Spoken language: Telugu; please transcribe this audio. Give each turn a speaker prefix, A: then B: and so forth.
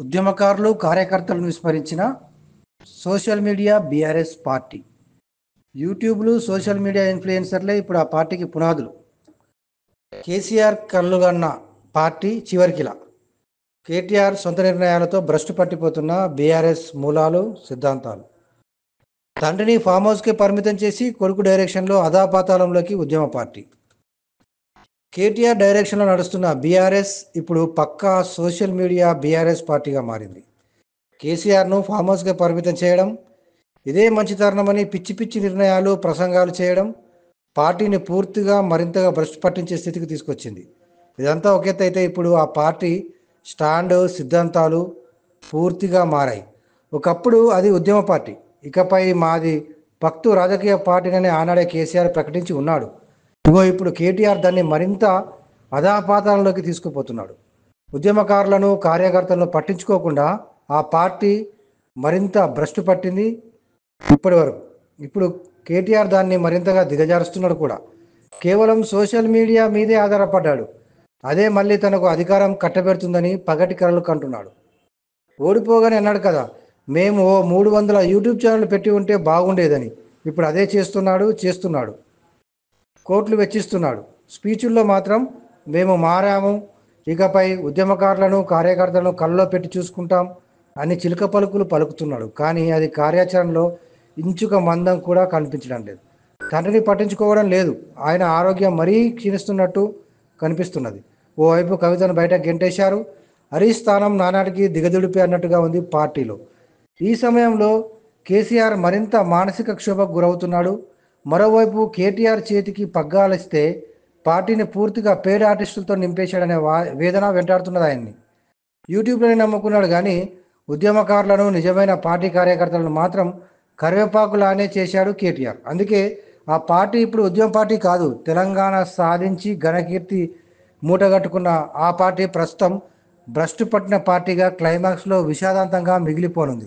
A: ఉద్యమకారులు కార్యకర్తలను విస్మరించిన సోషల్ మీడియా బీఆర్ఎస్ పార్టీ. యూట్యూబ్లు సోషల్ మీడియా ఇన్ఫ్లుయెన్సర్లే ఇప్పుడు ఆ పార్టీకి పునాదులు. కేసీఆర్ కళ్ళుగన్న పార్టీ చివరికిలా. కేటీఆర్ సొంత నిర్ణయాలతో భ్రష్టు పట్టిపోతున్న బీఆర్ఎస్ మూలాలు, సిద్ధాంతాలు. తండ్రిని ఫామ్ హౌస్కే పరిమితం చేసి కొడుకు డైరెక్షన్లో అధాపాతాళంలోకి ఉద్యమ పార్టీ. కేటీఆర్ డైరెక్షన్లో నడుస్తున్న బీఆర్ఎస్ ఇప్పుడు పక్కా సోషల్ మీడియా బీఆర్ఎస్ పార్టీగా మారింది. కేసీఆర్ను ఫామ్ హౌస్కే పరిమితం చేయడం, ఇదే మంచి తరుణమని పిచ్చి పిచ్చి నిర్ణయాలు, ప్రసంగాలు చేయడం పార్టీని పూర్తిగా మరింతగా భ్రష్టు పట్టించే స్థితికి తీసుకొచ్చింది. ఇదంతా ఒక ఎత్తు అయితే ఇప్పుడు ఆ పార్టీ స్టాండ్, సిద్ధాంతాలు పూర్తిగా మారాయి. ఒకప్పుడు అది ఉద్యమ పార్టీ, ఇకపై మాది పక్తు రాజకీయ పార్టీనని ఆనాడే కేసీఆర్ ప్రకటించి ఉన్నాడు. ఇప్పుడు కేటీఆర్ దాన్ని మరింత అధాపాతాళంలోకి తీసుకుపోతున్నాడు. ఉద్యమకారులను, కార్యకర్తలను పట్టించుకోకుండా ఆ పార్టీ మరింత భ్రష్టు పట్టింది ఇప్పటి వరకు. ఇప్పుడు కేటీఆర్ దాన్ని మరింతగా దిగజారుస్తున్నాడు కూడా. కేవలం సోషల్ మీడియా మీదే ఆధారపడ్డాడు. అదే మళ్ళీ తనకు అధికారం కట్టబెడుతుందని పగటి కలలు కంటున్నాడు. ఓడిపోగానే అన్నాడు కదా, మేము 300 యూట్యూబ్ ఛానళ్ళు పెట్టి ఉంటే బాగుండేదని. ఇప్పుడు అదే చేస్తున్నాడు. కోట్లు వెచ్చిస్తున్నాడు. స్పీచుల్లో మాత్రం మేము మారాము, ఇకపై ఉద్యమకారులను, కార్యకర్తలను కళ్ళలో పెట్టి చూసుకుంటాం అని చిలుక పలుకులు పలుకుతున్నాడు. కానీ అది కార్యాచరణలో ఇంచుక మందం కూడా కనిపించడం లేదు. తండ్రిని పట్టించుకోవడం లేదు. ఆయన ఆరోగ్యం మరీ క్షీణిస్తున్నట్టు కనిపిస్తున్నది. ఓవైపు కవితను బయట గెంటేశారు. హరీష్ స్థానం నానాటికి దిగదుడిపి అన్నట్టుగా ఉంది పార్టీలో. ఈ సమయంలో కేసీఆర్ మరింత మానసిక క్షోభకు గురవుతున్నాడు. మరోవైపు కేటీఆర్ చేతికి పగ్గాలిస్తే పార్టీని పూర్తిగా పేడ్ ఆర్టిస్టులతో నింపేశాడనే వేదన వెంటాడుతున్నది ఆయన్ని. యూట్యూబ్లోనే నమ్ముకున్నాడు కానీ ఉద్యమకారులను, నిజమైన పార్టీ కార్యకర్తలను మాత్రం కరివేపాకులానే చేశాడు కేటీఆర్. అందుకే ఆ పార్టీ ఇప్పుడు ఉద్యమ పార్టీ కాదు. తెలంగాణ సాధించి ఘనకీర్తి మూటగట్టుకున్న ఆ పార్టీ ప్రస్తుతం భ్రష్టు పట్టిన పార్టీగా క్లైమాక్స్లో విషాదాంతంగా మిగిలిపోనుంది.